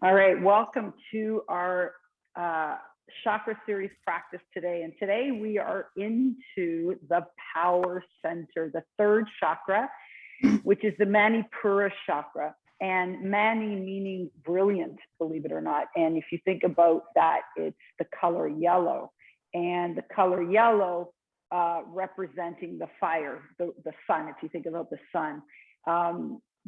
All right, welcome to our chakra series practice today. And today we are into the power center, the third chakra, which is the Manipura chakra. And Mani meaning brilliant, believe it or not. And if you think about that, it's the color yellow. And the color yellow representing the fire, the sun, if you think about the sun.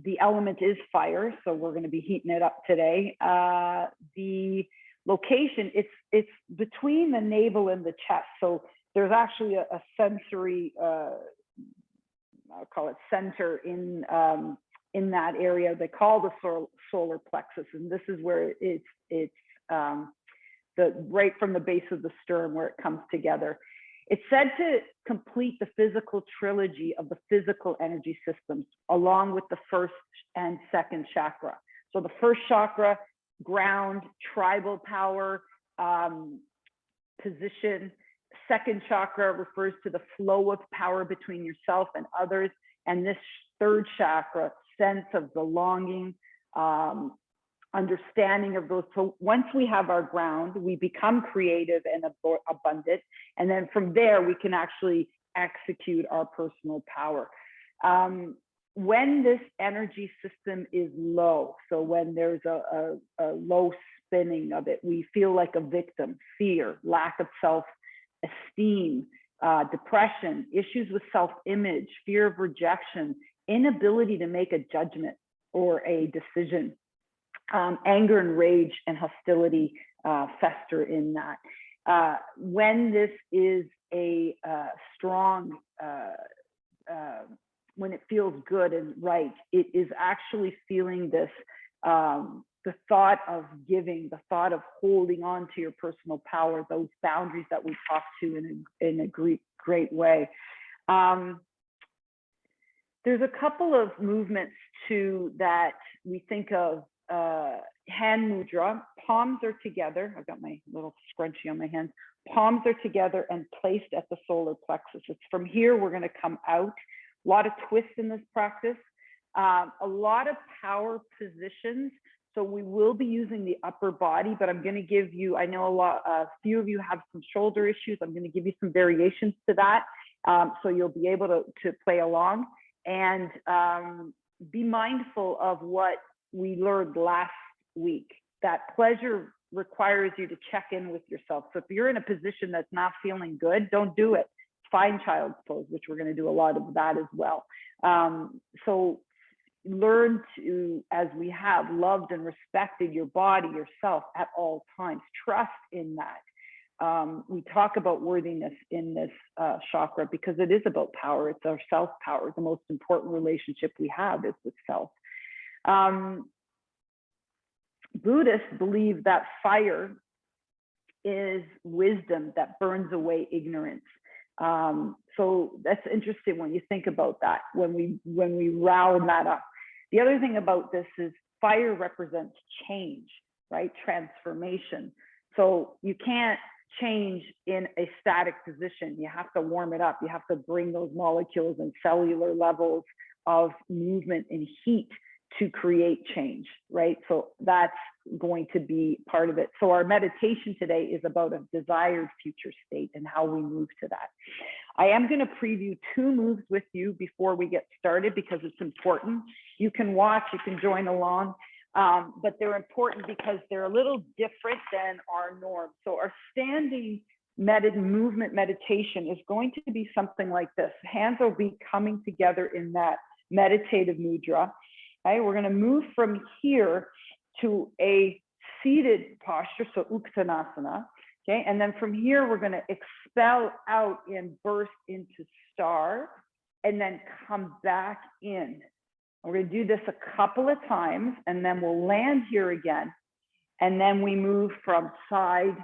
The element is fire, so we're going to be heating it up today. The location, it's between the navel and the chest. So there's actually a sensory, I'll call it center in that area. They call the solar plexus, and this is where it's right from the base of the sternum where it comes together. It's said to complete the physical trilogy of the physical energy systems, along with the first and second chakra. So the first chakra, ground, tribal power, position. Second chakra refers to the flow of power between yourself and others. And this third chakra, sense of belonging, understanding of those. So once we have our ground, we become creative and abundant. And then from there, we can actually execute our personal power. When this energy system is low, so when there's a low spinning of it, we feel like a victim, fear, lack of self-esteem, depression, issues with self-image, fear of rejection, inability to make a judgment or a decision. Anger and rage and hostility fester in that. When this is a strong, when it feels good and right, it is actually feeling this, the thought of giving, the thought of holding on to your personal power, those boundaries that we talked to in a great way. There's a couple of movements too that we think of. Hand mudra, palms are together. I've got my little scrunchie on my hands. Palms are together and placed at the solar plexus. It's from here we're going to come out. A lot of twists in this practice, a lot of power positions. So we will be using the upper body, but I'm going to give you, I know a few of you have some shoulder issues. I'm going to give you some variations to that. So you'll be able to play along and be mindful of what we learned last week, that pleasure requires you to check in with yourself. So if you're in a position that's not feeling good, don't do it. Find child's pose, which we're going to do a lot of that as well. So learn to, as we have, loved and respected your body, yourself at all times. Trust in that. We talk about worthiness in this chakra because it is about power. It's our self-power. The most important relationship we have is with self. Buddhists believe that fire is wisdom that burns away ignorance. So that's interesting when you think about that, when we round that up. The other thing about this is fire represents change, right? Transformation. So you can't change in a static position. You have to warm it up. You have to bring those molecules and cellular levels of movement and heat to create change, right? So that's going to be part of it. So our meditation today is about a desired future state and how we move to that. I am going to preview 2 moves with you before we get started because it's important. You can watch, you can join along, but they're important because they're a little different than our norm. So our standing movement meditation is going to be something like this. Hands will be coming together in that meditative mudra. Okay, we're going to move from here to a seated posture, so Uttanasana. Okay, and then from here, we're going to expel out and burst into star, and then come back in. We're going to do this a couple of times, and then we'll land here again, and then we move from side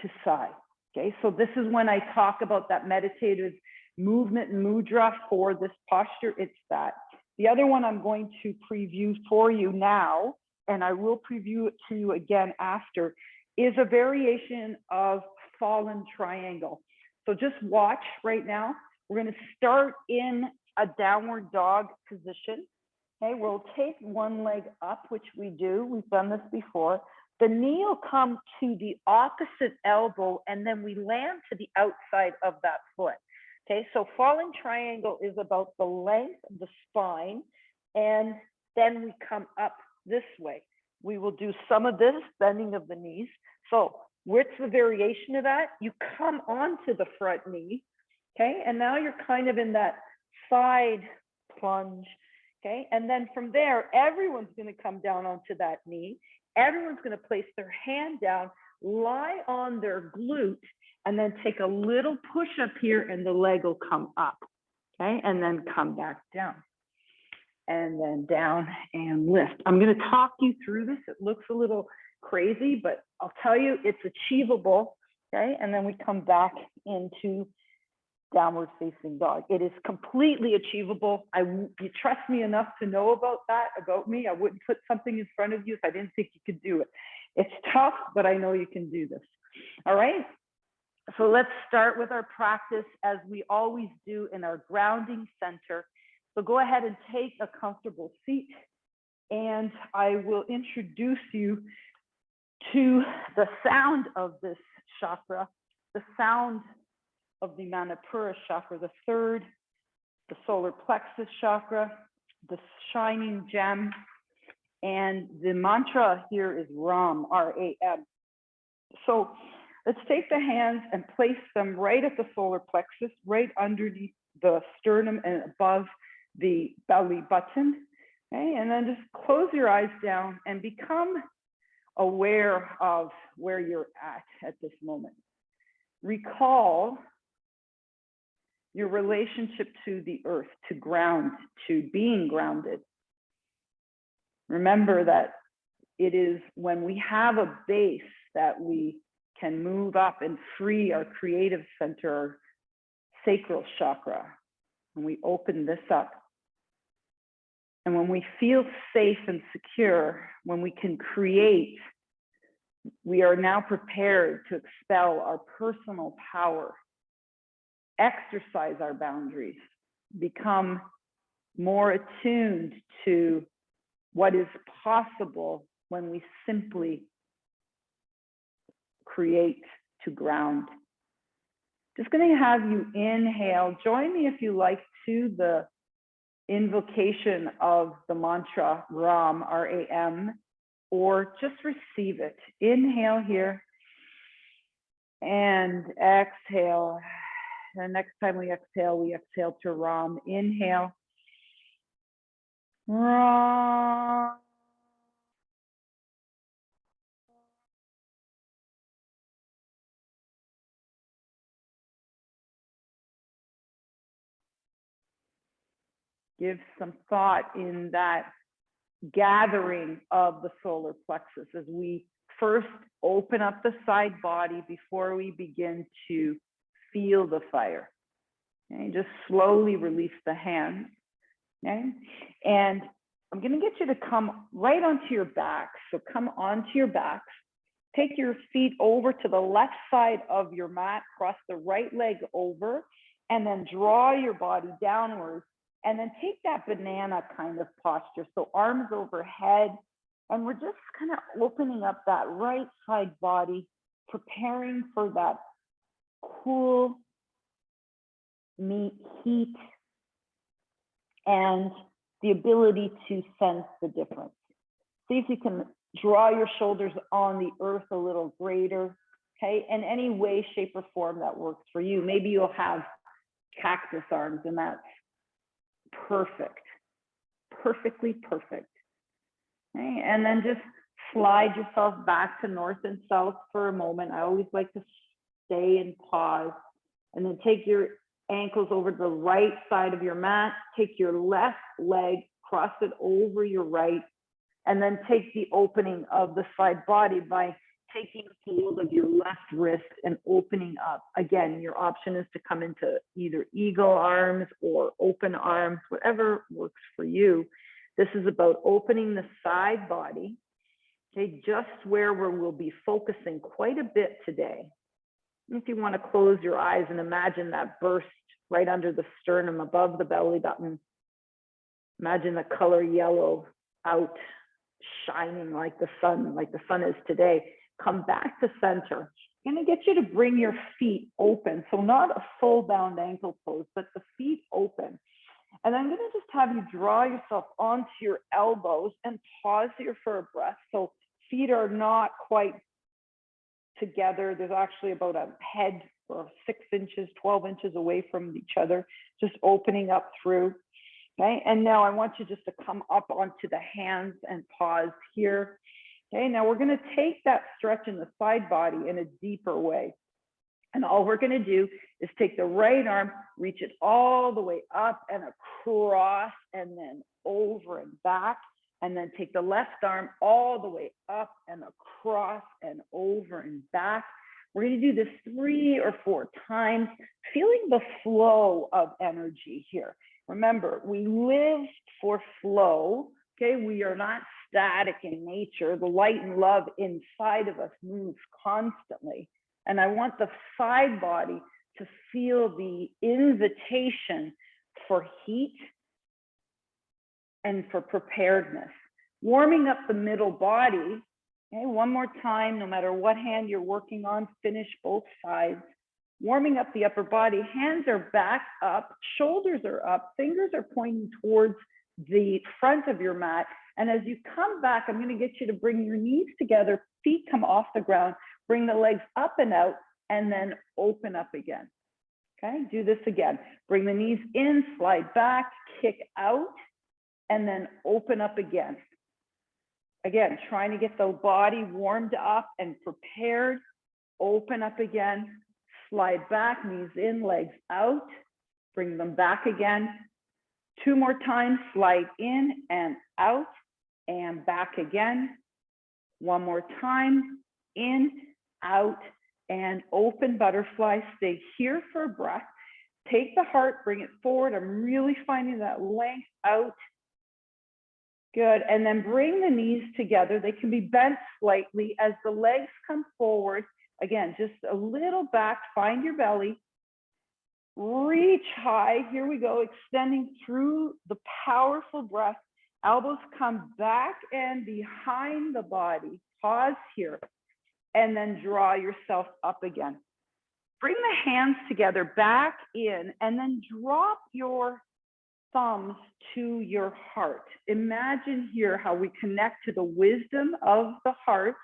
to side. Okay, so this is when I talk about that meditative movement mudra for this posture. It's that. The other one I'm going to preview for you now, and I will preview it to you again after, is a variation of fallen triangle. So just watch right now. We're going to start in a downward dog position. Okay, we'll take one leg up, which we do. We've done this before. The knee will come to the opposite elbow, and then we land to the outside of that foot. Okay, so falling triangle is about the length of the spine, and then we come up this way. We will do some of this bending of the knees. So what's the variation of that? You come onto the front knee, okay, and now you're kind of in that side plunge. Okay, and then from there, everyone's going to come down onto that knee. Everyone's going to place their hand down, lie on their glute, and then take a little push up here, and the leg will come up. Okay, and then come back down. And then down and lift. I'm going to talk you through this. It looks a little crazy, but I'll tell you it's achievable. Okay, and then we come back into downward facing dog. It is completely achievable. You trust me enough to know about that, about me. I wouldn't put something in front of you if I didn't think you could do it. It's tough, but I know you can do this. All right. So let's start with our practice as we always do in our grounding center. So go ahead and take a comfortable seat, and I will introduce you to the sound of this chakra, the sound of the Manipura chakra, the third, the solar plexus chakra, the shining gem, and the mantra here is Ram, R-A-M. So let's take the hands and place them right at the solar plexus, right underneath the sternum and above the belly button. Okay, and then just close your eyes down and become aware of where you're at this moment. Recall your relationship to the earth, to ground, to being grounded. Remember that it is when we have a base that we can move up and free our creative center, our sacral chakra. And we open this up. And when we feel safe and secure, when we can create, we are now prepared to expel our personal power, exercise our boundaries, become more attuned to what is possible when we simply create to ground. Just going to have you inhale. Join me if you like to the invocation of the mantra Ram, R-A-M, or just receive it. Inhale here and exhale. And next time we exhale to Ram. Inhale. Ram. Give some thought in that gathering of the solar plexus as we first open up the side body before we begin to feel the fire. Okay, just slowly release the hands. Okay, and I'm going to get you to come right onto your back. So come onto your backs. Take your feet over to the left side of your mat, cross the right leg over, and then draw your body downwards. And then take that banana kind of posture. So arms overhead, and we're just kind of opening up that right side body, preparing for that cool heat and the ability to sense the difference. See if you can draw your shoulders on the earth a little greater, okay? In any way, shape, or form that works for you. Maybe you'll have cactus arms, and that's perfect, perfectly perfect. Okay, and then just slide yourself back to north and south for a moment. I always like to stay and pause, and then take your ankles over to the right side of your mat. Take your left leg, cross it over your right, and then take the opening of the side body by taking hold of your left wrist and opening up. Again, your option is to come into either eagle arms or open arms, whatever works for you. This is about opening the side body, okay, just where we'll be focusing quite a bit today. If you want to close your eyes and imagine that burst right under the sternum above the belly button. Imagine the color yellow out, shining like the sun is today. Come back to center. I'm going to get you to bring your feet open. So not a full bound ankle pose, but the feet open. And I'm going to just have you draw yourself onto your elbows and pause here for a breath. So feet are not quite together. There's actually about a head or 6 inches, 12 inches away from each other, just opening up through. Okay, and now I want you just to come up onto the hands and pause here. Okay, now we're going to take that stretch in the side body in a deeper way. And all we're going to do is take the right arm, reach it all the way up and across, and then over and back. And then take the left arm all the way up and across and over and back. We're going to do this 3 or 4 times, feeling the flow of energy here. Remember, we live for flow, okay? We are not static in nature. The light and love inside of us moves constantly. And I want the side body to feel the invitation for heat and for preparedness. Warming up the middle body, okay? One more time, no matter what hand you're working on, finish both sides. Warming up the upper body, hands are back up, shoulders are up, fingers are pointing towards the front of your mat. And as you come back, I'm going to get you to bring your knees together, feet come off the ground, bring the legs up and out, and then open up again. Okay, do this again. Bring the knees in, slide back, kick out, and then open up again. Again, trying to get the body warmed up and prepared. Open up again. Slide back, knees in, legs out, bring them back again. 2 more times, slide in and out and back again. 1 more time, in, out, and open butterfly. Stay here for a breath. Take the heart, bring it forward. I'm really finding that length out. Good, and then bring the knees together. They can be bent slightly as the legs come forward. Again, just a little back, find your belly, reach high. Here we go, extending through the powerful breath. Elbows come back and behind the body. Pause here, and then draw yourself up again. Bring the hands together, back in, and then drop your thumbs to your heart. Imagine here how we connect to the wisdom of the heart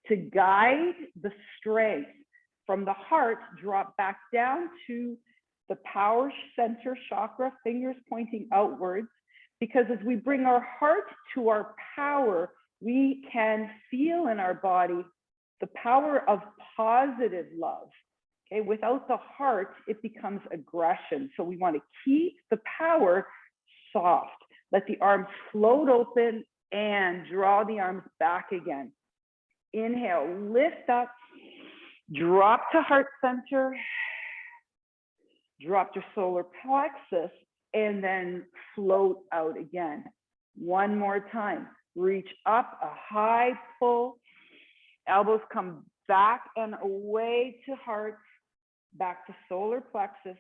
to guide the strength from the heart. Drop back down to the power center chakra, fingers pointing outwards, because as we bring our heart to our power, we can feel in our body the power of positive love. Okay, without the heart, it becomes aggression. So we want to keep the power soft. Let the arms float open and draw the arms back again. Inhale, lift up, drop to heart center, drop to solar plexus, and then float out again. 1 more time. Reach up, a high pull. Elbows come back and away to heart, back to solar plexus,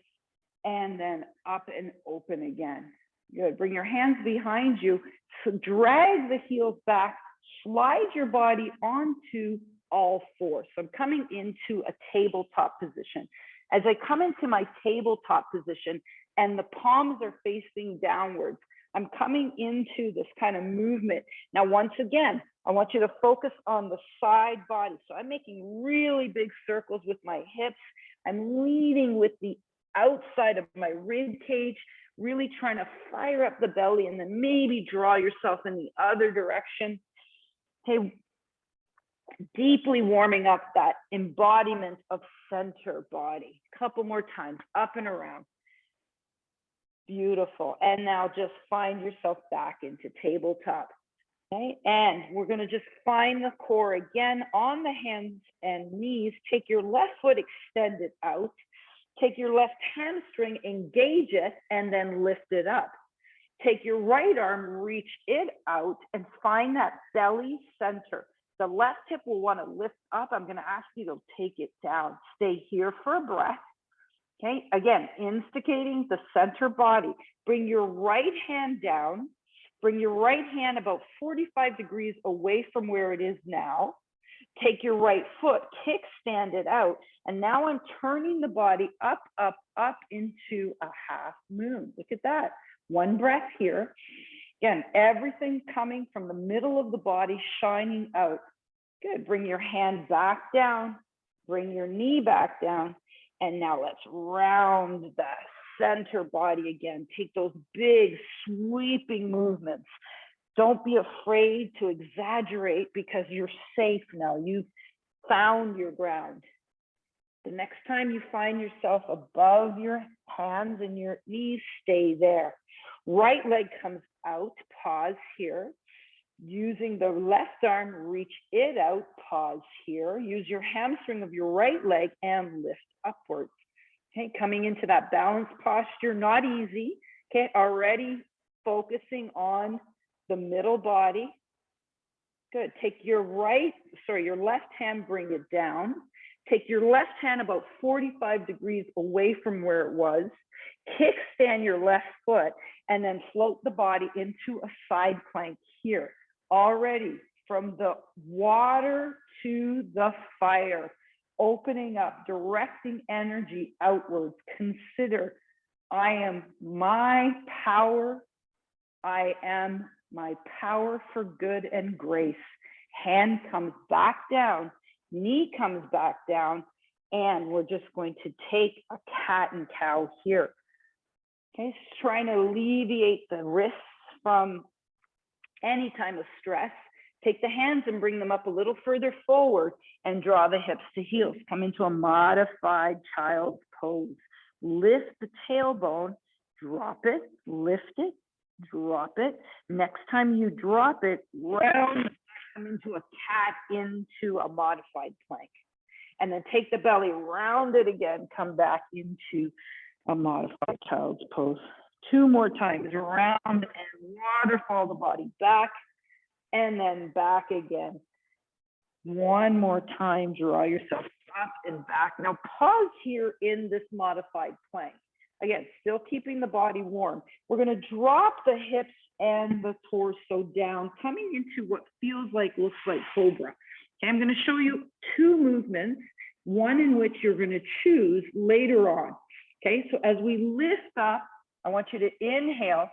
and then up and open again. Good. Bring your hands behind you. So drag the heels back. Slide your body onto all 4. So I'm coming into a tabletop position. As I come into my tabletop position and the palms are facing downwards, I'm coming into this kind of movement. Now, once again, I want you to focus on the side body. So I'm making really big circles with my hips. I'm leading with the outside of my rib cage, really trying to fire up the belly, and then maybe draw yourself in the other direction. Okay, deeply warming up that embodiment of center body. Couple more times, up and around. Beautiful. And now just find yourself back into tabletop. Okay, and we're going to just find the core again on the hands and knees. Take your left foot, extend it out. Take your left hamstring, engage it, and then lift it up. Take your right arm, reach it out, and find that belly center. The left hip will want to lift up. I'm going to ask you to take it down. Stay here for a breath. Okay, again, instigating the center body. Bring your right hand down. Bring your right hand about 45 degrees away from where it is now. Take your right foot, kickstand it out. And now I'm turning the body up, up, up into a half moon. Look at that. One breath here. Again, everything coming from the middle of the body, shining out. Good. Bring your hand back down. Bring your knee back down. And now let's round the center body again. Take those big sweeping movements. Don't be afraid to exaggerate because you're safe now. You've found your ground. The next time you find yourself above your hands and your knees, stay there. Right leg comes out, pause here. Using the left arm, reach it out, pause here. Use your hamstring of your right leg and lift upwards. Okay, coming into that balanced posture, not easy. Okay, already focusing on the middle body. Good. Take your left hand, bring it down. Take your left hand about 45 degrees away from where it was. Kickstand your left foot and then float the body into a side plank here. Already from the water to the fire, opening up, directing energy outwards. Consider, I am my power. I am my power for good and grace. Hand comes back down, knee comes back down, and we're just going to take a cat and cow here. Okay, trying to alleviate the wrists from any time of stress. Take the hands and bring them up a little further forward and draw the hips to heels. Come into a modified child's pose. Lift the tailbone, drop it, lift it, drop it. Next time you drop it, round, come into a cat, into a modified plank. And then take the belly, round it again, come back into a modified child's pose. 2 more times, round and waterfall the body back, and then back again. 1 more time, draw yourself up and back. Now pause here in this modified plank. Again, still keeping the body warm. We're gonna drop the hips and the torso down, coming into what looks like cobra. Okay, I'm gonna show you 2 movements, one in which you're gonna choose later on. Okay, so as we lift up, I want you to inhale.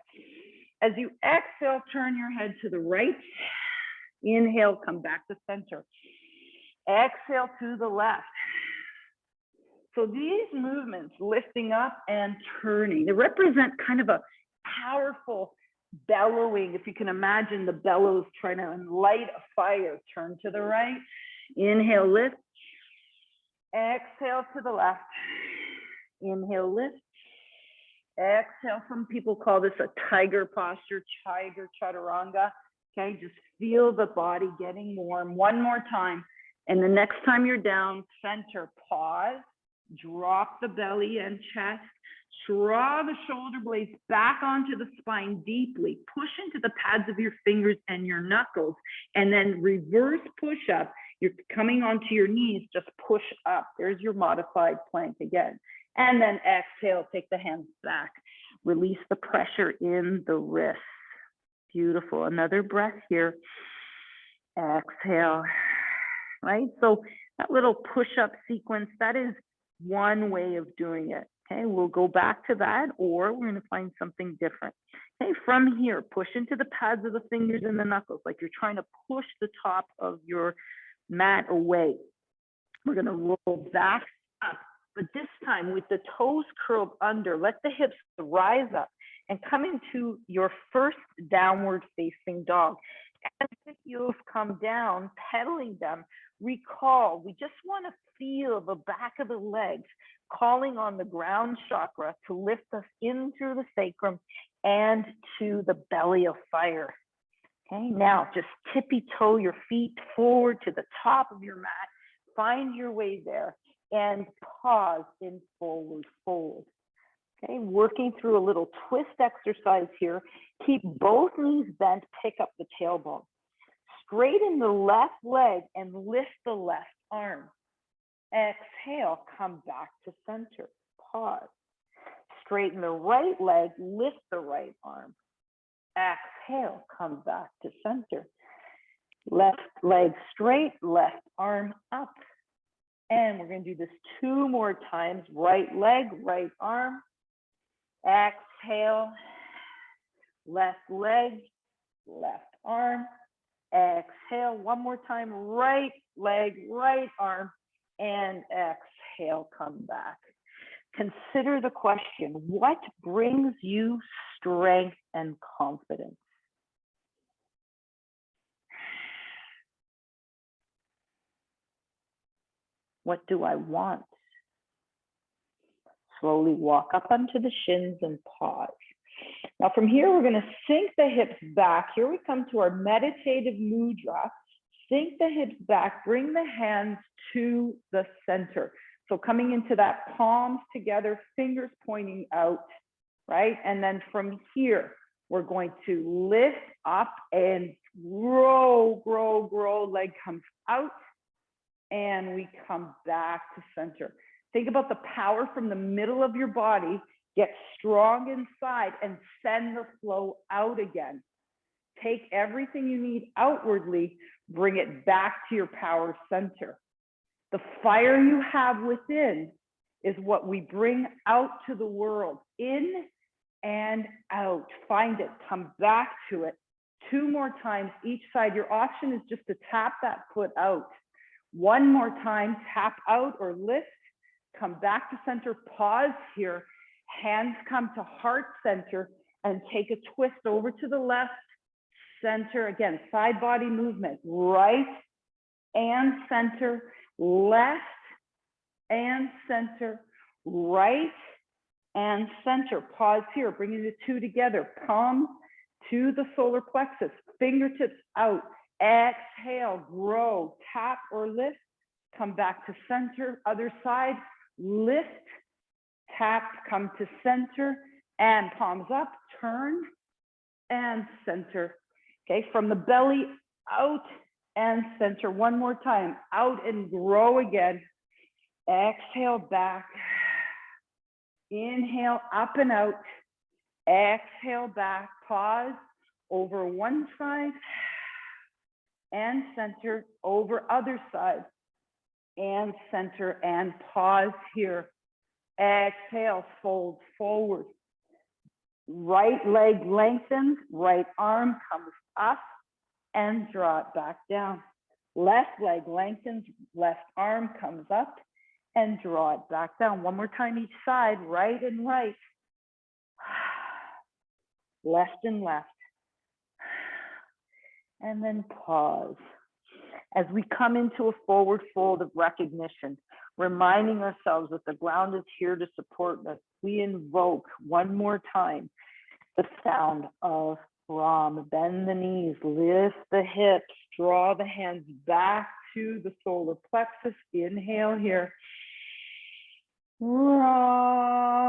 As you exhale, turn your head to the right. Inhale, come back to center. Exhale to the left. So these movements, lifting up and turning, they represent kind of a powerful bellowing. If you can imagine the bellows trying to light a fire. Turn to the right. Inhale, lift. Exhale to the left. Inhale, lift. Exhale. Some people call this a tiger posture, tiger chaturanga. Okay, just feel the body getting warm. 1 more time. And the next time you're down, center, pause, drop the belly and chest, draw the shoulder blades back onto the spine deeply, push into the pads of your fingers and your knuckles, and then reverse push up. You're coming onto your knees, just push up. There's your modified plank again. And then exhale, take the hands back. Release the pressure in the wrists. Beautiful. Another breath here. Exhale. Right? So that little push-up sequence, that is one way of doing it. Okay, we'll go back to that, or we're going to find something different. Okay, from here, push into the pads of the fingers and the knuckles, like you're trying to push the top of your mat away. We're going to roll back up, but this time with the toes curled under, let the hips rise up and come into your first downward facing dog. As the heels come down, pedaling them, recall, we just want to feel the back of the legs calling on the ground chakra to lift us in through the sacrum and to the belly of fire. Okay, now just tippy toe your feet forward to the top of your mat, find your way there and pause in forward fold. Okay, working through a little twist exercise here. Keep both knees bent, pick up the tailbone. Straighten the left leg and lift the left arm. Exhale, come back to center. pause. Straighten the right leg, lift the right arm. Exhale, come back to center. Left leg straight, left arm up. And we're going to do this 2 more times. Right leg, right arm. Exhale, left leg, left arm. Exhale, 1 more time. Right leg, right arm. And exhale, come back. Consider the question, what brings you strength and confidence? What do I want? Slowly walk up onto the shins and pause. Now from here, we're going to sink the hips back. Here we come to our meditative mudra. Sink the hips back, bring the hands to the center. So coming into that palms together, fingers pointing out, right? And then from here, we're going to lift up and grow, grow, grow. Leg comes out and we come back to center. Think about the power from the middle of your body. Get strong inside and send the flow out again. Take everything you need outwardly, bring it back to your power center. The fire you have within is what we bring out to the world, in and out. Find it, come back to it. 2 more times each side. Your option is just to tap that foot out. 1 more time, tap out or lift, come back to center, pause here. Hands come to heart center and take a twist over to the left, center. Again, side body movement, right and center, left and center, right and center. Pause here, bringing the 2 together, palms to the solar plexus, fingertips out. Exhale, grow, tap or lift, come back to center, other side, lift, tap, come to center, and palms up, turn, and center. Okay, from the belly out and center. 1 more time, out and grow again. Exhale, back. Inhale, up and out. Exhale, back, pause, over one side, and center, over other side, and center, and pause here. Exhale, fold forward. Right leg lengthens, right arm comes up and draw it back down. Left leg lengthens, left arm comes up and draw it back down. 1 more time each side, right and right. Left and left. And then pause. As we come into a forward fold of recognition, reminding ourselves that the ground is here to support us, we invoke 1 more time the sound of Ram. Bend the knees, lift the hips, draw the hands back to the solar plexus. Inhale here. Ram.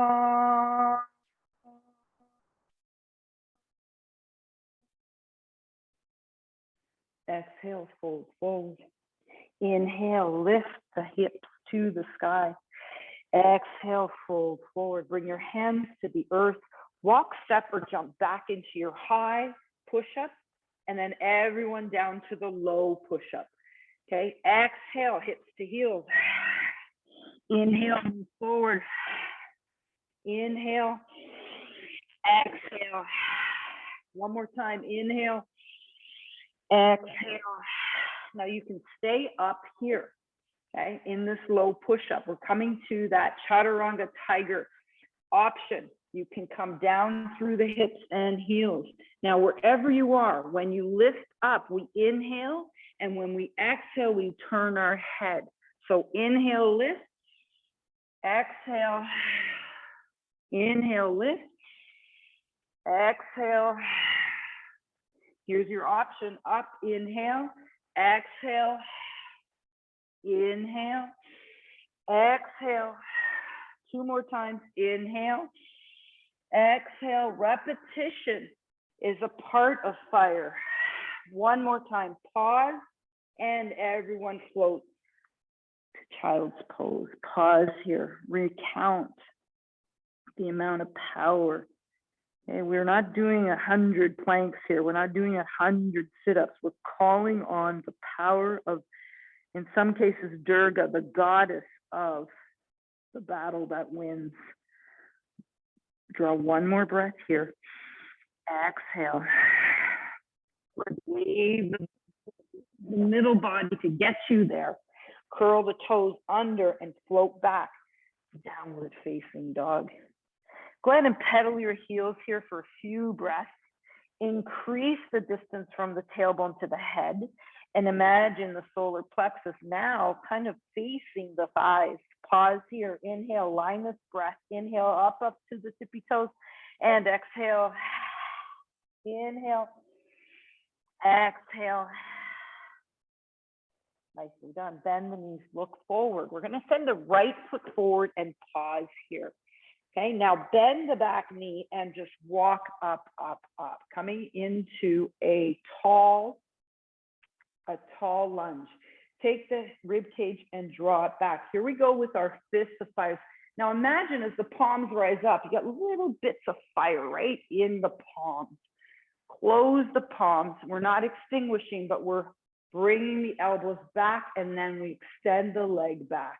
Exhale, fold forward. Inhale, lift the hips to the sky. Exhale, fold forward. Bring your hands to the earth. Walk, step, or jump back into your high push-up, and then everyone down to the low push-up. Okay, exhale, hips to heels. Inhale, move forward. Inhale, exhale. 1 more time, inhale. Exhale. Now you can stay up here, okay, in this low push-up. We're coming to that chaturanga tiger option. You can come down through the hips and heels. Now, wherever you are, when you lift up, we inhale, and when we exhale, we turn our head. So inhale, lift. Exhale. Inhale, lift. Exhale. Here's your option. Up, inhale, exhale, inhale, exhale. 2 more times, inhale, exhale. Repetition is a part of fire. 1 more time, pause, and everyone float to child's pose. Pause here, recount the amount of power. Okay, we're not doing 100 planks here. We're not doing 100 sit-ups. We're calling on the power of, in some cases, Durga, the goddess of the battle that wins. Draw one more breath here. Exhale. Leave the middle body to get you there. Curl the toes under and float back. Downward facing dog. Go ahead and pedal your heels here for a few breaths. Increase the distance from the tailbone to the head. And imagine the solar plexus now kind of facing the thighs. Pause here. Inhale, line this breath. Inhale, up to the tippy toes. And exhale. Inhale. Exhale. Nicely done. Bend the knees, look forward. We're going to send the right foot forward and pause here. Okay, now bend the back knee and just walk up, up, up. Coming into a tall lunge. Take the rib cage and draw it back. Here we go with our fist of fire. Now imagine as the palms rise up, you got little bits of fire right in the palms. Close the palms. We're not extinguishing, but we're bringing the elbows back, and then we extend the leg back.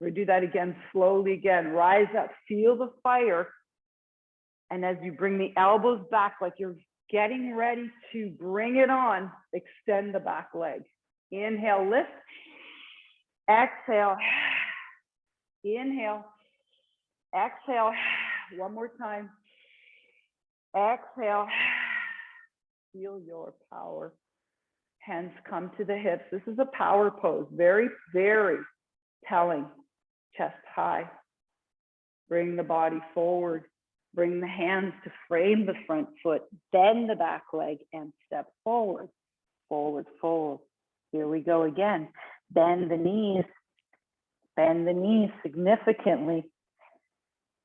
We're gonna do that again, slowly again. Rise up, feel the fire. And as you bring the elbows back, like you're getting ready to bring it on, extend the back leg. Inhale, lift. Exhale. Inhale. Exhale. One more time. Exhale. Feel your power. Hands come to the hips. This is a power pose. Very, very telling. Chest high. Bring the body forward. Bring the hands to frame the front foot. Bend the back leg and step forward. Forward, forward. Here we go again. Bend the knees. Bend the knees significantly.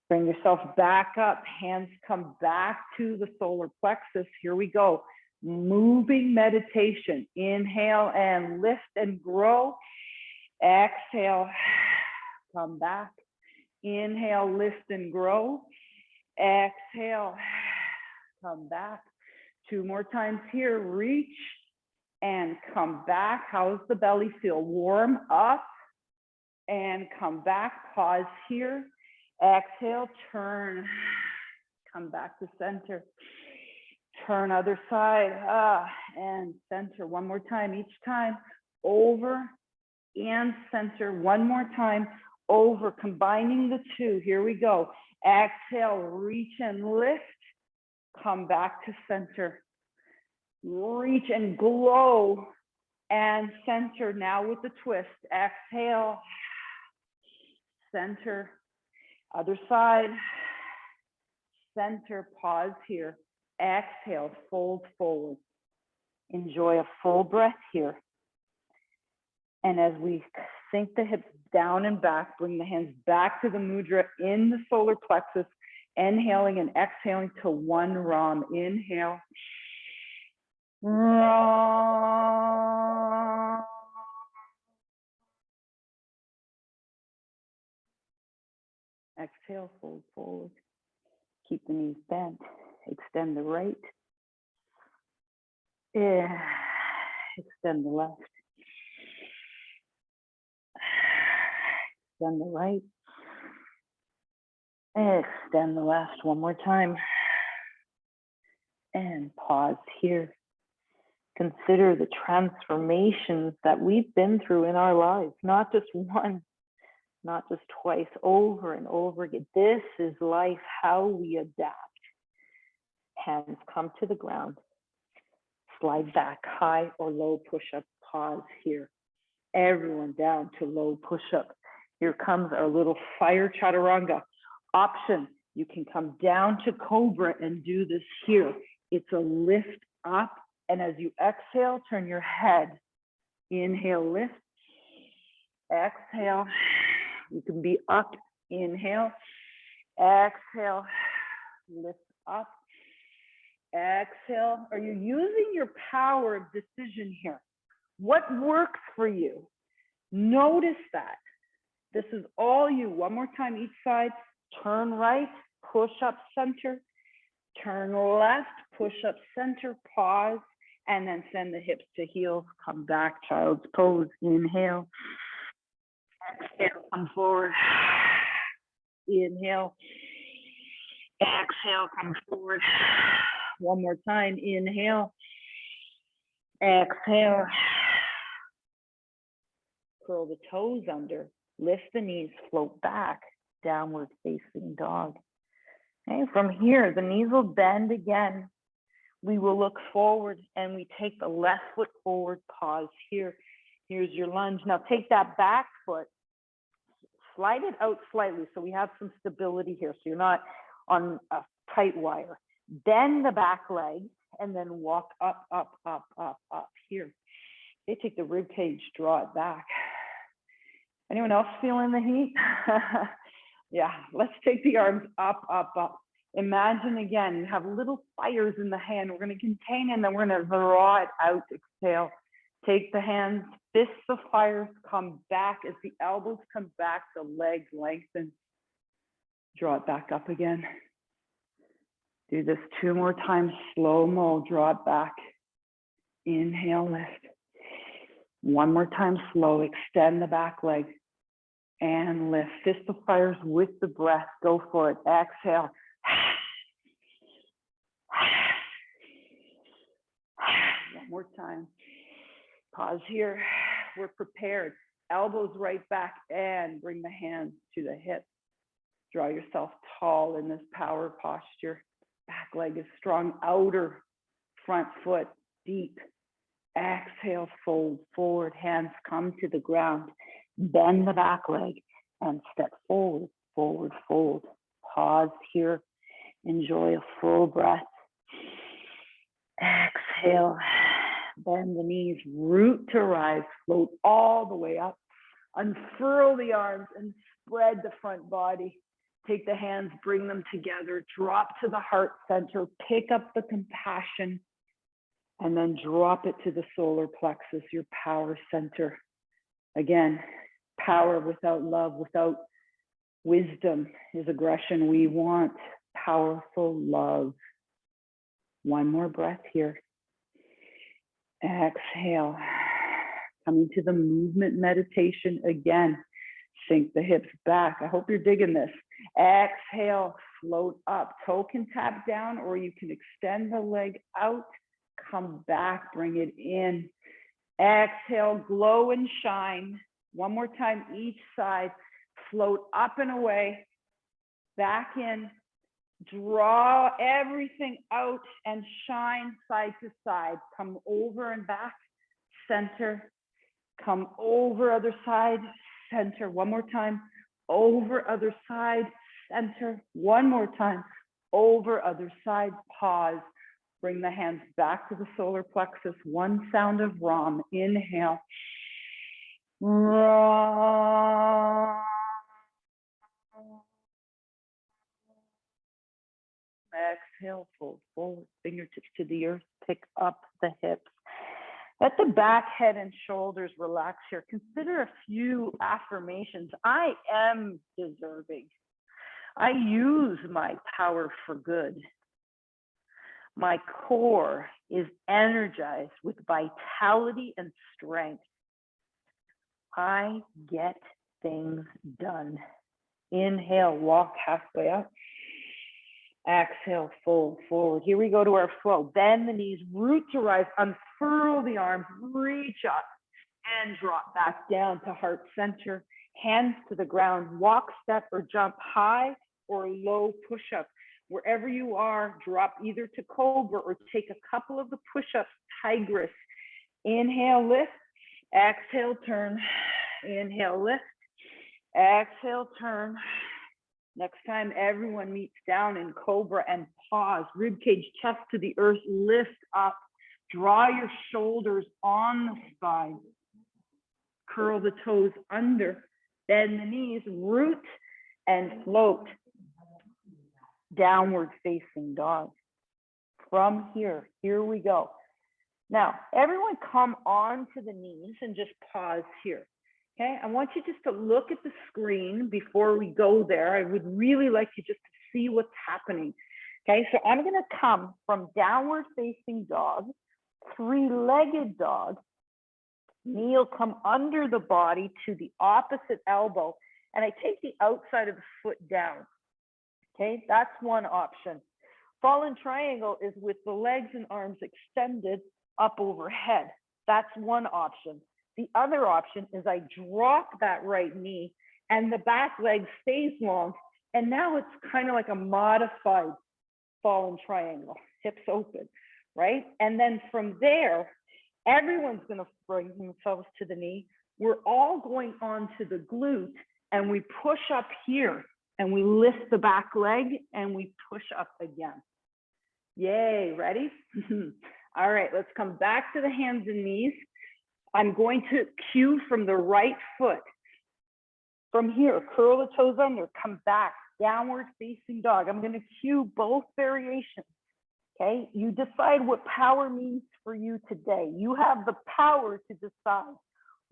Bring yourself back up. Hands come back to the solar plexus. Here we go. Moving meditation. Inhale and lift and grow. Exhale. Come back. Inhale, lift and grow. Exhale. Come back. Two more times here. Reach and come back. How's the belly feel? Warm up and come back. Pause here. Exhale, turn. Come back to center. Turn other side. And center. One more time. Each time. Over and center. One more time. Over. Combining the two. Here we go. Exhale. Reach and lift. Come back to center. Reach and glow and center. Now with the twist. Exhale. Center. Other side. Center. Pause here. Exhale. Fold forward. Enjoy a full breath here. And as we sink the hips down and back, bring the hands back to the mudra in the solar plexus, inhaling and exhaling to one Ram. Inhale. Ram. Exhale, fold forward. Keep the knees bent. Extend the right. Yeah. Extend the left. Extend the right. Extend the left. One more time. And pause here. Consider the transformations that we've been through in our lives, not just once, not just twice, over and over again. This is life, how we adapt. Hands come to the ground. Slide back, high or low push-up. Pause here. Everyone down to low push-up. Here comes our little fire chaturanga. Option, you can come down to cobra and do this here. It's a lift up, and as you exhale, turn your head. Inhale, lift. Exhale. You can be up. Inhale. Exhale. Lift up. Exhale. Are you using your power of decision here? What works for you? Notice that. This is all you. One more time each side. Turn right. push up center, turn left, push up center, pause, and then send the hips to heels, come back, child's pose, inhale, exhale, come forward, inhale, exhale, come forward, one more time, inhale, exhale, curl the toes under, lift the knees, float back, downward facing dog. Okay, from here, the knees will bend again. We will look forward and we take the left foot forward, pause here. Here's your lunge. Now take that back foot, slide it out slightly so we have some stability here so you're not on a tight wire. Bend the back leg and then walk up, up, up, up, up here. Okay, take the rib cage, draw it back. Anyone else feeling the heat? Yeah, let's take the arms up, up, up. Imagine again, you have little fires in the hand. We're going to contain and then we're going to draw it out. Exhale. Take the hands, fists of fires, come back. As the elbows come back, the legs lengthen. Draw it back up again. Do this 2 more times, slow-mo, draw it back. Inhale, lift. 1 more time, slow, extend the back leg. And lift, fist of fires with the breath, go for it. Exhale. One more time. Pause here. We're prepared. Elbows right back and bring the hands to the hips. Draw yourself tall in this power posture. Back leg is strong. Outer front foot deep. Exhale, fold forward. Hands come to the ground. Bend the back leg and step forward, forward, fold. Pause here. Enjoy a full breath. Exhale. Bend the knees, root to rise, float all the way up. Unfurl the arms and spread the front body. Take the hands, bring them together, drop to the heart center, pick up the compassion, and then drop it to the solar plexus, your power center. Again, power without love, without wisdom is aggression. We want powerful love. 1 more breath here. Exhale. Coming to the movement meditation again. Sink the hips back. I hope you're digging this. Exhale, float up. Toe can tap down or you can extend the leg out. Come back, bring it in. Exhale, glow and shine. 1 more time each side. Float up and away. Back in. Draw everything out and shine side to side. Come over and back, center. Come over other side, center. 1 more time. Over other side, center. 1 more time. Over other side, pause. Bring the hands back to the solar plexus. 1 sound of Ram. Inhale. Ram. Exhale, fold forward, fingertips to the earth, pick up the hips. Let the back, head, and shoulders relax here. Consider a few affirmations. I am deserving. I use my power for good. My core is energized with vitality and strength. I get things done. Inhale, walk halfway up. Exhale, fold forward. Here we go to our flow. Bend the knees, root to rise, unfurl the arms, reach up and drop back down to heart center. Hands to the ground, walk, step, or jump high or low push-up. Wherever you are, drop either to cobra or take a couple of the push-ups, tigress. Inhale, lift. Exhale, turn. Inhale, lift. Exhale, turn. Next time, everyone meets down in cobra and pause. Rib cage, chest to the earth, lift up. Draw your shoulders on the spine. Curl the toes under. Bend the knees, root and float. Downward facing dog. From here, here we go. Now, everyone come onto the knees and just pause here. Okay, I want you just to look at the screen before we go there. I would really like you just to see what's happening. Okay, so I'm going to come from downward facing dog, three-legged dog. Knee will come under the body to the opposite elbow, and I take the outside of the foot down. Okay, that's one option. Fallen triangle is with the legs and arms extended up overhead. That's one option. The other option is I drop that right knee and the back leg stays long, and now it's kind of like a modified fallen triangle, hips open, right? And then from there, everyone's going to bring themselves to the knee. We're all going onto the glute, and we push up here, and we lift the back leg, and we push up again. Yay, ready? All right, let's come back to the hands and knees. I'm going to cue from the right foot. From here, curl the toes under, come back, downward facing dog. I'm going to cue both variations. Okay, you decide what power means for you today. You have the power to decide.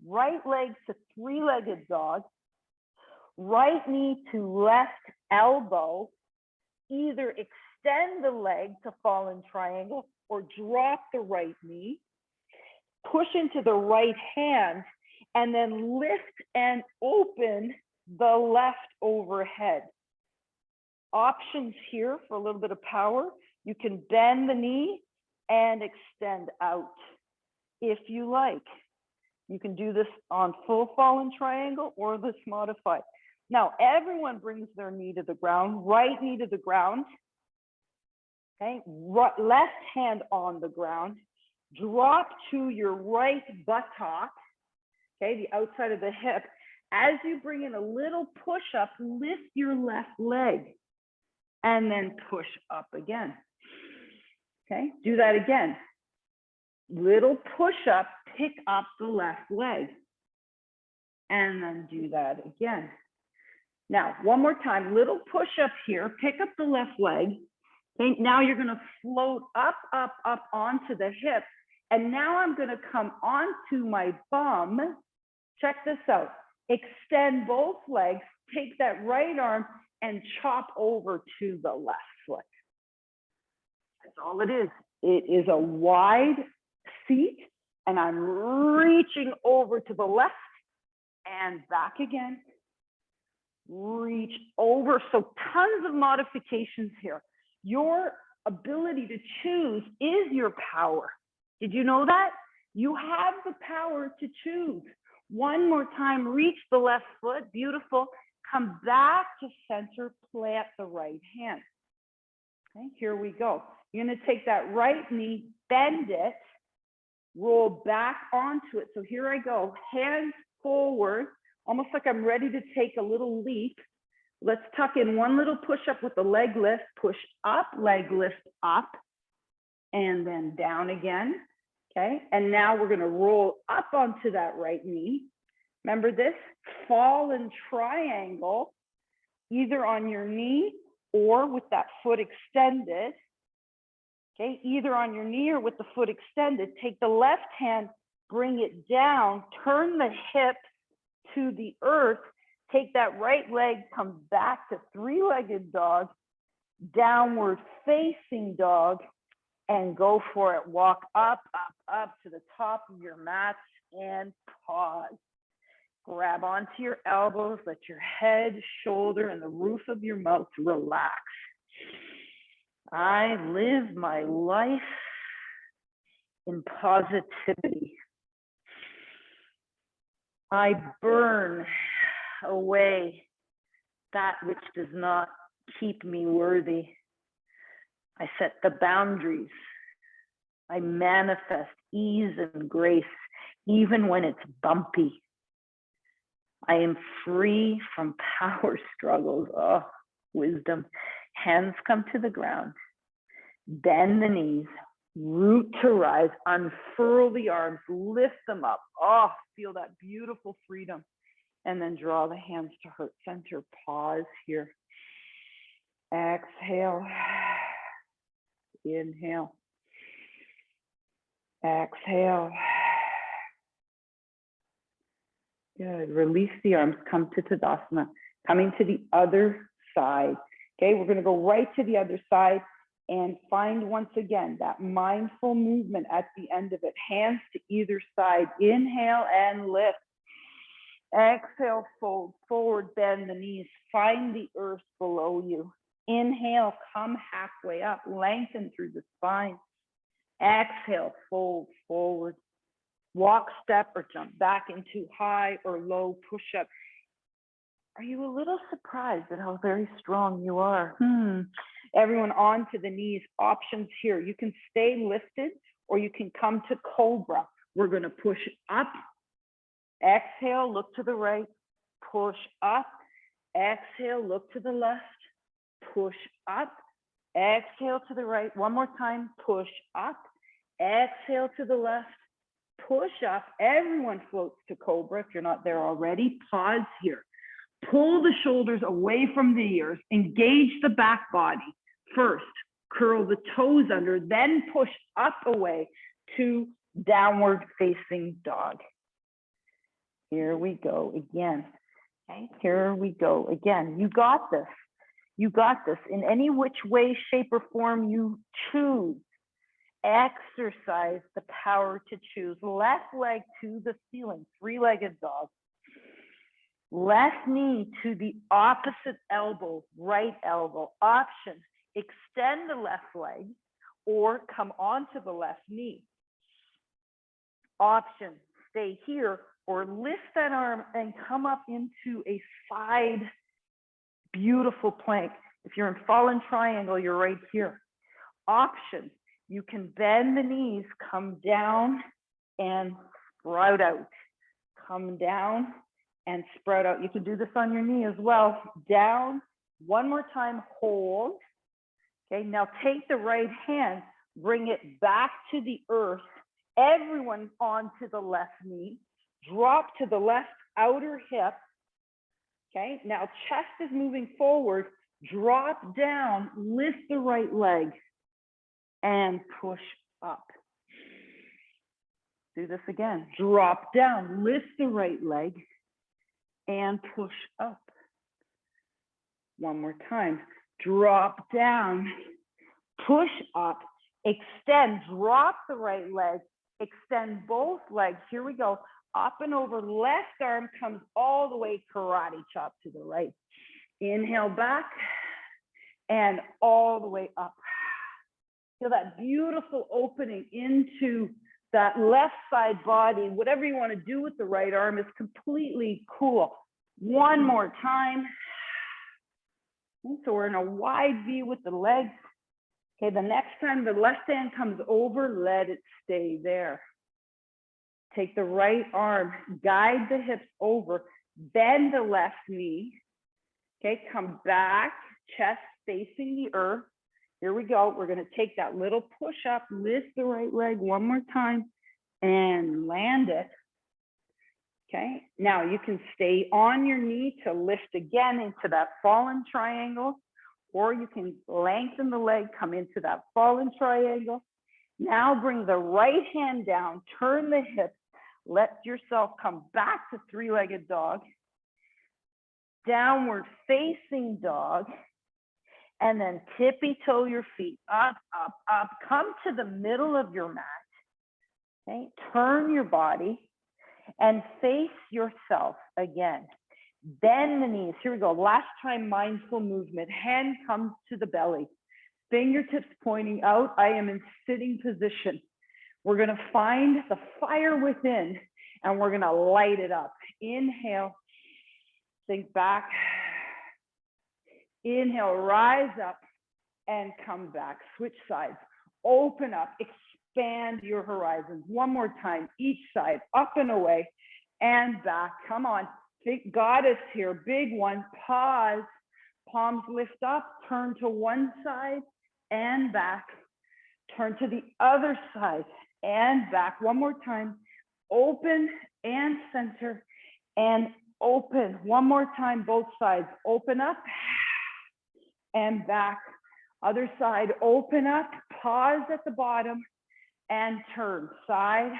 Right leg to three-legged dog, right knee to left elbow, either extend the leg to fallen triangle or drop the right knee, push into the right hand, and then lift and open the left overhead. Options here for a little bit of power. You can bend the knee and extend out if you like. You can do this on full fallen triangle or this modified. Now, everyone brings their knee to the ground, right knee to the ground. Okay, left hand on the ground. Drop to your right buttock, okay, the outside of the hip. As you bring in a little push up, lift your left leg and then push up again. Okay, do that again. Little push up, pick up the left leg and then do that again. Now, one more time, little push up here, pick up the left leg. Okay, now you're going to float up, up, up onto the hip. And now I'm going to come onto my bum. Check this out. Extend both legs, take that right arm and chop over to the left foot. That's all it is. It is a wide seat, and I'm reaching over to the left and back again. Reach over. So tons of modifications here. Your ability to choose is your power. Did you know that? You have the power to choose. One more time, reach the left foot. Beautiful. Come back to center, plant the right hand. Okay, here we go. You're going to take that right knee, bend it, roll back onto it. So here I go, hands forward, almost like I'm ready to take a little leap. Let's tuck in one little push up with the leg lift, push up, leg lift up, and then down again. Okay, and now we're going to roll up onto that right knee. Remember this, fallen triangle, either on your knee or with that foot extended. Okay, either on your knee or with the foot extended. Take the left hand, bring it down, turn the hips to the earth, take that right leg, come back to three-legged dog, downward facing dog, and go for it. Walk up, up, up to the top of your mat and pause. Grab onto your elbows, let your head, shoulder, and the roof of your mouth relax. I live my life in positivity. I burn away that which does not keep me worthy. I set the boundaries. I manifest ease and grace, even when it's bumpy. I am free from power struggles. Oh, wisdom. Hands come to the ground. Bend the knees. Root to rise. Unfurl the arms. Lift them up. Oh, feel that beautiful freedom. And then draw the hands to heart center. Pause here. Exhale. Inhale. Exhale. Good. Release the arms. Come to Tadasana. Coming to the other side. Okay, we're gonna go right to the other side and find once again that mindful movement at the end of it. Hands to either side. Inhale and lift. Exhale, fold forward, bend the knees. Find the earth below you. Inhale, come halfway up, lengthen through the spine. Exhale, fold forward. Walk, step, or jump back into high or low push-up. Are you a little surprised at how very strong you are? Everyone onto the knees. Options here. You can stay lifted or you can come to cobra. We're going to push up. Exhale, look to the right. Push up. Exhale, look to the left. Push up. Exhale to the right. One more time. Push up. Exhale to the left. Push up. Everyone floats to cobra if you're not there already. Pause here. Pull the shoulders away from the ears. Engage the back body. First, curl the toes under, then push up away to downward facing dog. Here we go again. Okay, here we go again. You got this. You got this. In any which way, shape, or form you choose, exercise the power to choose. Left leg to the ceiling, three-legged dog. Left knee to the opposite elbow, right elbow. Option, extend the left leg or come onto the left knee. Option, stay here or lift that arm and come up into a side beautiful plank. If you're in fallen triangle, you're right here. Option, you can bend the knees, come down and sprout out. Come down and sprout out. You can do this on your knee as well. Down, one more time, hold. Okay, now take the right hand, bring it back to the earth. Everyone onto the left knee. Drop to the left outer hip. Okay, now chest is moving forward. Drop down, lift the right leg, and push up. Do this again. Drop down, lift the right leg, and push up. One more time. Drop down, push up, extend, drop the right leg, extend both legs. Here we go. Up and over, left arm comes all the way, karate chop to the right. Inhale back and all the way up. Feel that beautiful opening into that left side body. Whatever you want to do with the right arm is completely cool. One more time. So we're in a wide V with the legs. Okay, the next time the left hand comes over, let it stay there. Take the right arm, guide the hips over, bend the left knee. Okay, come back, chest facing the earth. Here we go. We're going to take that little push up, lift the right leg one more time and land it. Okay, now you can stay on your knee to lift again into that fallen triangle, or you can lengthen the leg, come into that fallen triangle. Now bring the right hand down, turn the hips, let yourself come back to three-legged dog, downward facing dog, and then tippy toe your feet up, up, up. Come to the middle of your mat. Okay, turn your body and face yourself again. Bend the knees. Here we go. Last time, mindful movement. Hand comes to the belly. Fingertips pointing out. I am in sitting position. We're going to find the fire within and we're going to light it up. Inhale. Sink back. Inhale, rise up and come back. Switch sides. Open up. Expand your horizons. One more time. Each side. Up and away and back. Come on. Think goddess here. Big one. Pause. Palms lift up. Turn to one side and back. Turn to the other side and back. One more time. Open and center and open. One more time. Both sides. Open up and back. Other side. Open up. Pause at the bottom and turn. Side,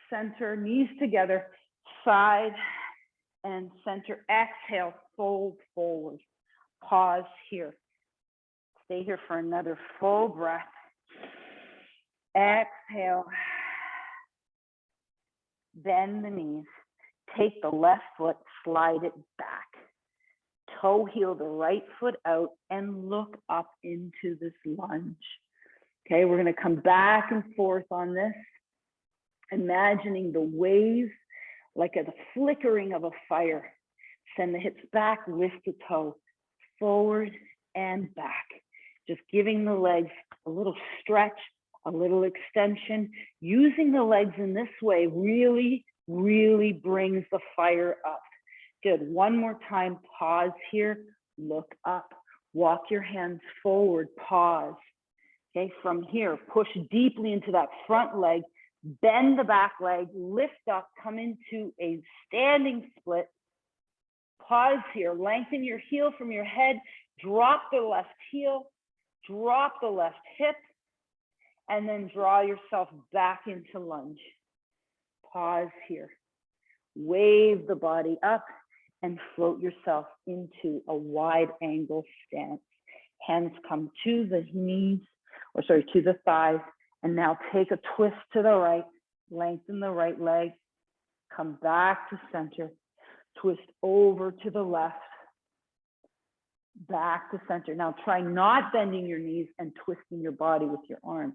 center, knees together. Side and center. Exhale. Fold forward. Pause here. Stay here for another full breath. Exhale. Bend the knees. Take the left foot, slide it back. Toe heel the right foot out and look up into this lunge. Okay, we're going to come back and forth on this, imagining the wave like a flickering of a fire. Send the hips back, lift the toe, forward and back. Just giving the legs a little stretch, a little extension. Using the legs in this way really, really brings the fire up. Good. One more time. Pause here. Look up. Walk your hands forward. Pause. Okay. From here, push deeply into that front leg. Bend the back leg. Lift up. Come into a standing split. Pause here. Lengthen your heel from your head. Drop the left heel. Drop the left hip. And then draw yourself back into lunge. Pause here. Wave the body up and float yourself into a wide angle stance. Hands come to the knees, or sorry, to the thighs. And now take a twist to the right, lengthen the right leg, come back to center, twist over to the left, back to center. Now try not bending your knees and twisting your body with your arms.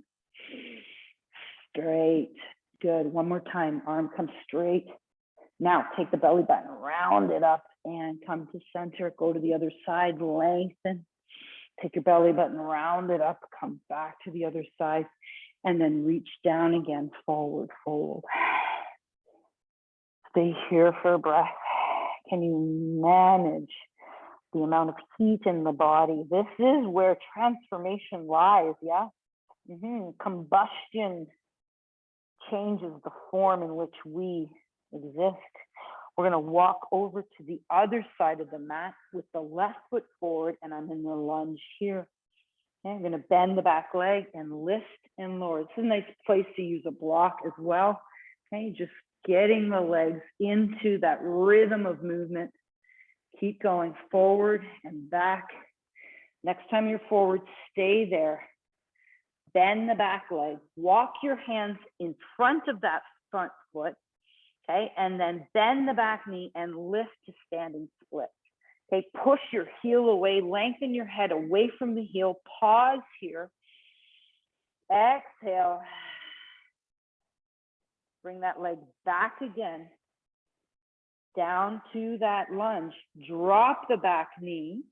Straight. Good. One more time. Arm comes straight. Now take the belly button, round it up and come to center. Go to the other side, lengthen. Take your belly button, round it up, come back to the other side, and then reach down again, forward, fold. Stay here for a breath. Can you manage the amount of heat in the body? This is where transformation lies, yeah? Combustion changes the form in which we exist. We're going to walk over to the other side of the mat with the left foot forward, and I'm in the lunge here. Okay, I'm going to bend the back leg and lift and lower. This is a nice place to use a block as well. Okay, just getting the legs into that rhythm of movement. Keep going forward and back. Next time you're forward, stay there. Bend the back leg. Walk your hands in front of that front foot. Okay, and then bend the back knee and lift to standing split. Okay, push your heel away, lengthen your head away from the heel. Pause here. Exhale. Bring that leg back again. Down to that lunge. Drop the back knee.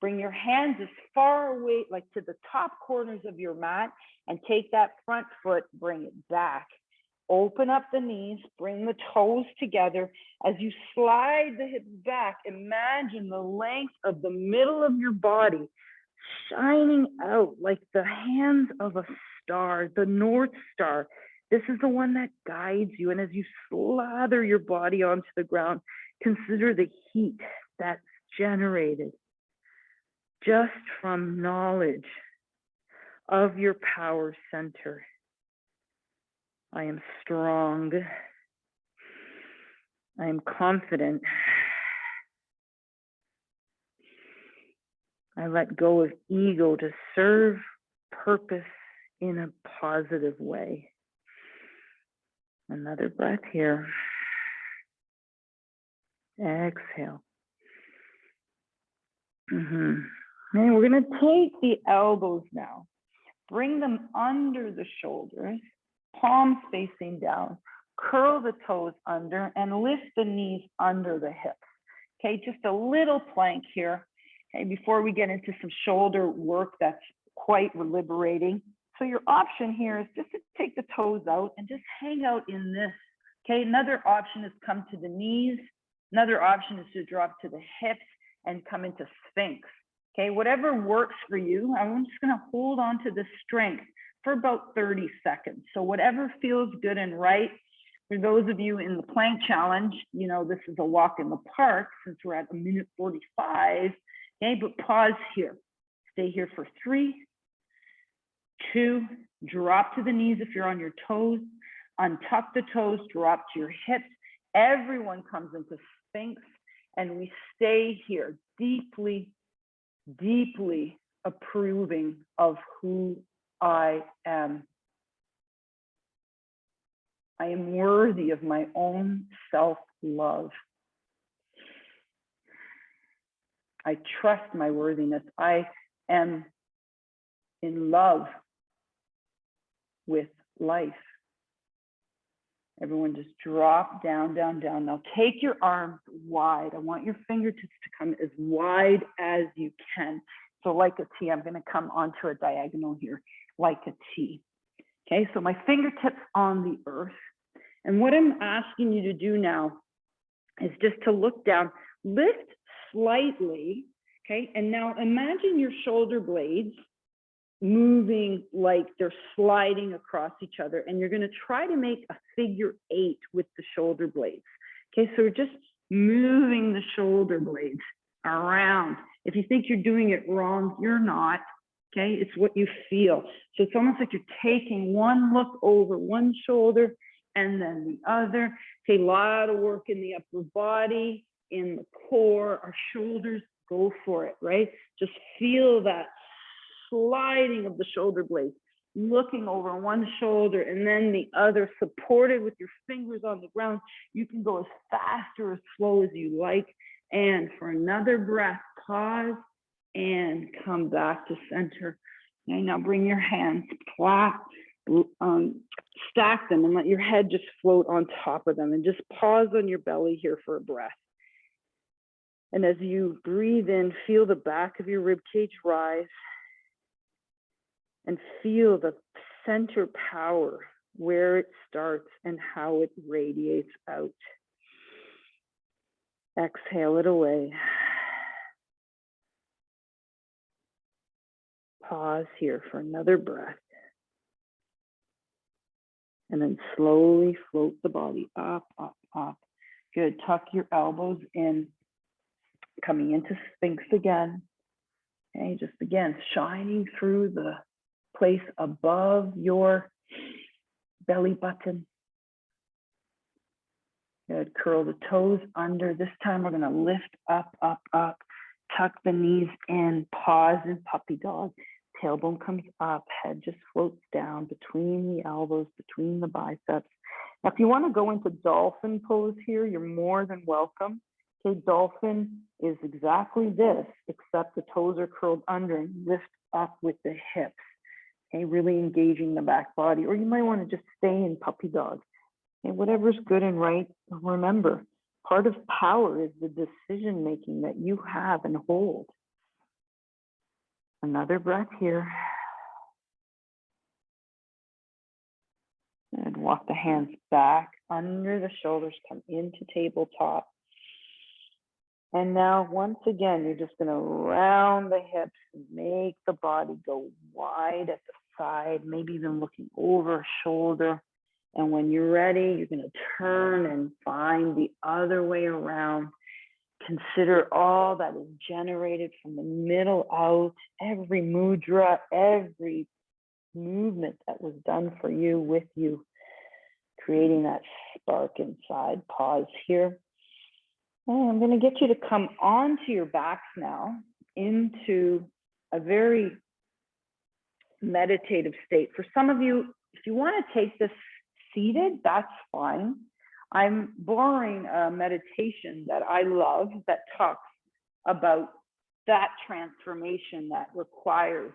Bring your hands as far away, like to the top corners of your mat, and take that front foot, bring it back. Open up the knees, bring the toes together. As you slide the hips back, imagine the length of the middle of your body shining out like the hands of a star, the North Star. This is the one that guides you. And as you slather your body onto the ground, consider the heat that's generated just from knowledge of your power center. I am strong. I am confident. I let go of ego to serve purpose in a positive way. Another breath here. Exhale. And we're going to take the elbows now. Bring them under the shoulders. Palms facing down, curl the toes under and lift the knees under the hips. Okay, just a little plank here. Okay, before we get into some shoulder work that's quite liberating. So your option here is just to take the toes out and just hang out in this. Okay, another option is come to the knees. Another option is to drop to the hips and come into Sphinx. Okay, whatever works for you. I'm just going to hold on to the strength for about 30 seconds. So whatever feels good and right. For those of you in the plank challenge, you know, this is a walk in the park since we're at 1:45. Okay, but pause here. Stay here for 3, 2, drop to the knees if you're on your toes, untuck the toes, drop to your hips. Everyone comes into Sphinx and we stay here deeply deeply approving of who I am. I am worthy of my own self-love. I trust my worthiness. I am in love with life. Everyone just drop down, down, down. Now take your arms wide. I want your fingertips to come as wide as you can. So like a T, I'm going to come onto a diagonal here, like a T. Okay, so my fingertips on the earth. And what I'm asking you to do now is just to look down, lift slightly, okay? And now imagine your shoulder blades moving like they're sliding across each other, and you're going to try to make a figure 8 with the shoulder blades. Okay, so we're just moving the shoulder blades around. If you think you're doing it wrong, you're not. Okay, it's what you feel. So it's almost like you're taking one look over one shoulder and then the other. Okay, a lot of work in the upper body, in the core, our shoulders. Go for it, right? Just feel that sliding of the shoulder blades, looking over one shoulder and then the other, supported with your fingers on the ground. You can go as fast or as slow as you like. And for another breath, pause and come back to center. Okay, now bring your hands flat, stack them and let your head just float on top of them, and just pause on your belly here for a breath. And as you breathe in, feel the back of your rib cage rise and feel the center power, where it starts and how it radiates out. Exhale it away. Pause here for another breath. And then slowly float the body up, up, up. Good. Tuck your elbows in. Coming into Sphinx again. Okay, just again, shining through the place above your belly button. Good. Curl the toes under. This time we're going to lift up, up, up. Tuck the knees in. Pause in puppy dog. Tailbone comes up. Head just floats down between the elbows, between the biceps. Now, if you want to go into dolphin pose here, you're more than welcome. Okay, dolphin is exactly this, except the toes are curled under and lift up with the hips. Okay, really engaging the back body. Or you might want to just stay in puppy dog. Okay, whatever's good and right. Remember, part of power is the decision making that you have and hold. Another breath here. And walk the hands back under the shoulders, come into tabletop. And now, once again, you're just going to round the hips and make the body go wide at the side, maybe even looking over a shoulder. And when you're ready, you're going to turn and find the other way around. Consider all that is generated from the middle out, every mudra, every movement that was done for you, with you, creating that spark inside. Pause here. And I'm going to get you to come onto your backs now into a very meditative state. For some of you, if you want to take this seated, that's fine. I'm borrowing a meditation that I love that talks about that transformation that requires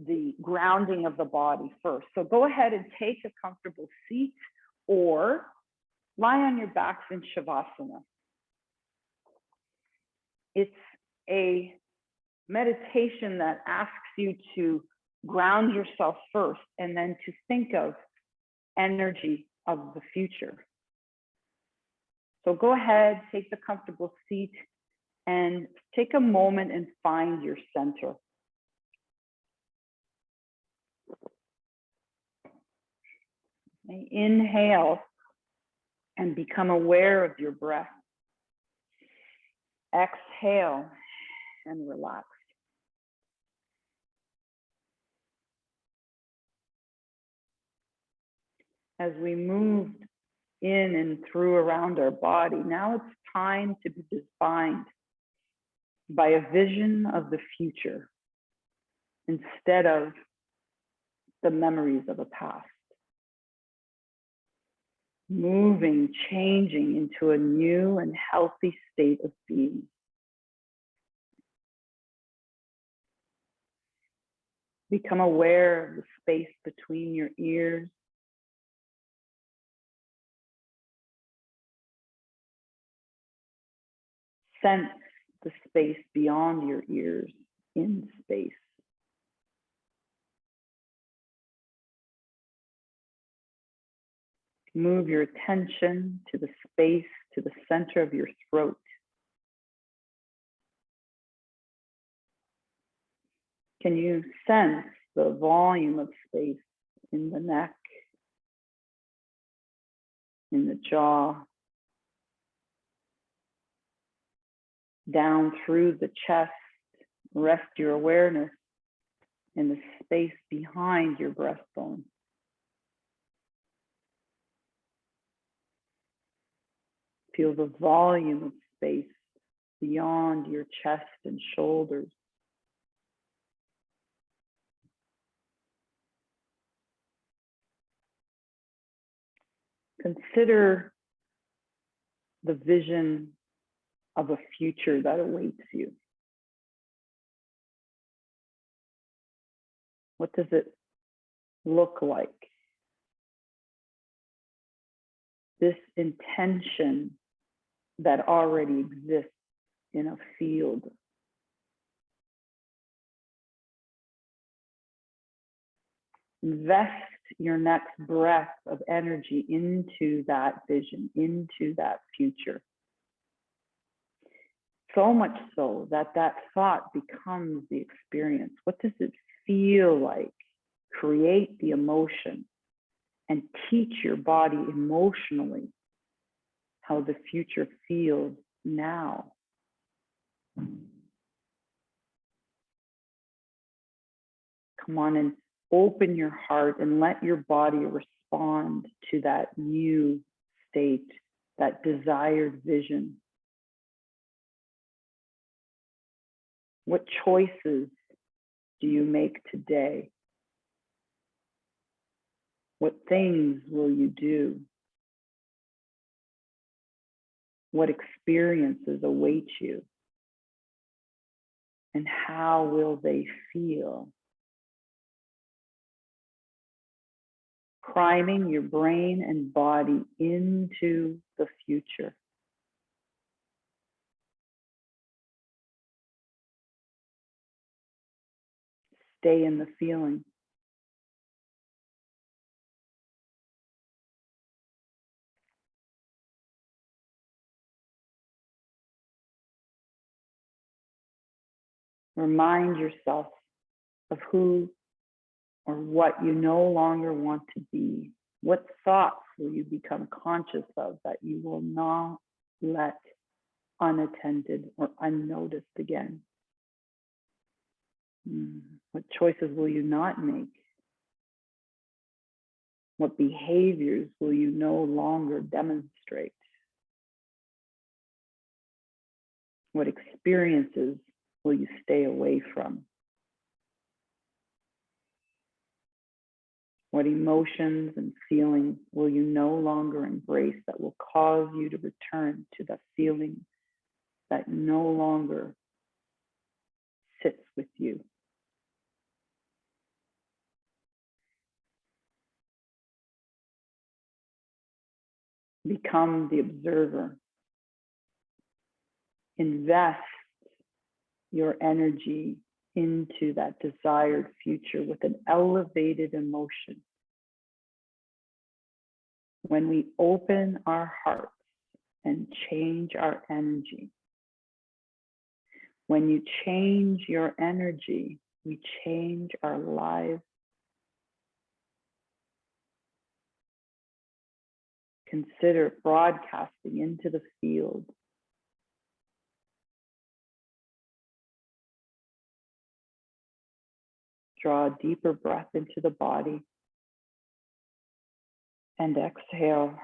the grounding of the body first. So go ahead and take a comfortable seat or lie on your backs in Shavasana. It's a meditation that asks you to ground yourself first and then to think of energy of the future. So go ahead, take the comfortable seat and take a moment and find your center. Inhale and become aware of your breath. Exhale and relax. As we move in and through around our body, now it's time to be defined. by a vision of the future instead of the memories of the past. Moving, changing into a new and healthy state of being. Become aware of the space between your ears. Sense the space beyond your ears in space. Move your attention to the space to the center of your throat. Can you sense the volume of space in the neck, in the jaw, down through the chest? Rest your awareness in the space behind your breastbone. Feel the volume of space beyond your chest and shoulders. Consider the vision of a future that awaits you. What does it look like? This intention that already exists in a field. Invest your next breath of energy into that vision, into that future. So much so that that thought becomes the experience. What does it feel like? Create the emotion and teach your body emotionally how the future feels now. Come on and open your heart and let your body respond to that new state, that desired vision. What choices do you make today? What things will you do? What experiences await you? And how will they feel? Priming your brain and body into the future. Stay in the feeling. Remind yourself of who or what you no longer want to be. What thoughts will you become conscious of that you will not let unattended or unnoticed again? What choices will you not make? What behaviors will you no longer demonstrate? What experiences will you stay away from? What emotions and feelings will you no longer embrace that will cause you to return to the feeling that no longer sits with you? Become the observer. Invest your energy into that desired future with an elevated emotion. When we open our hearts and change our energy, when you change your energy, we change our lives. Consider broadcasting into the field. Draw a deeper breath into the body and exhale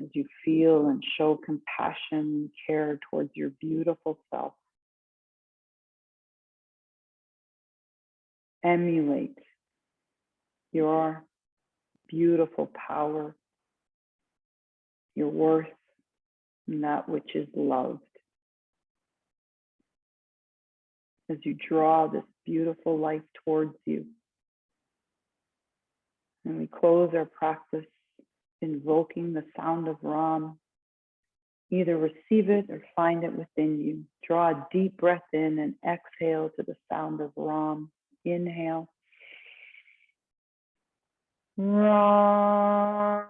as you feel and show compassion and care towards your beautiful self. emulate your beautiful power, your worth, and that which is loved. As you draw this beautiful life towards you. And we close our practice invoking the sound of Ram. Either receive it or find it within you. Draw a deep breath in and exhale to the sound of Ram. Inhale. Ram.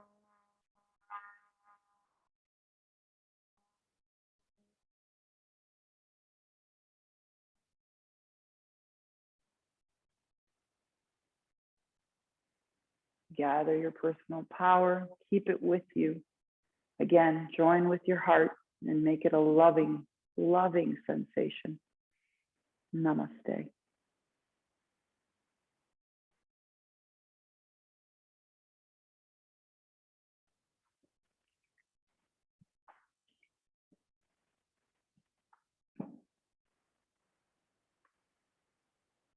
Gather your personal power. Keep it with you. Again, join with your heart and make it a loving, loving sensation. Namaste.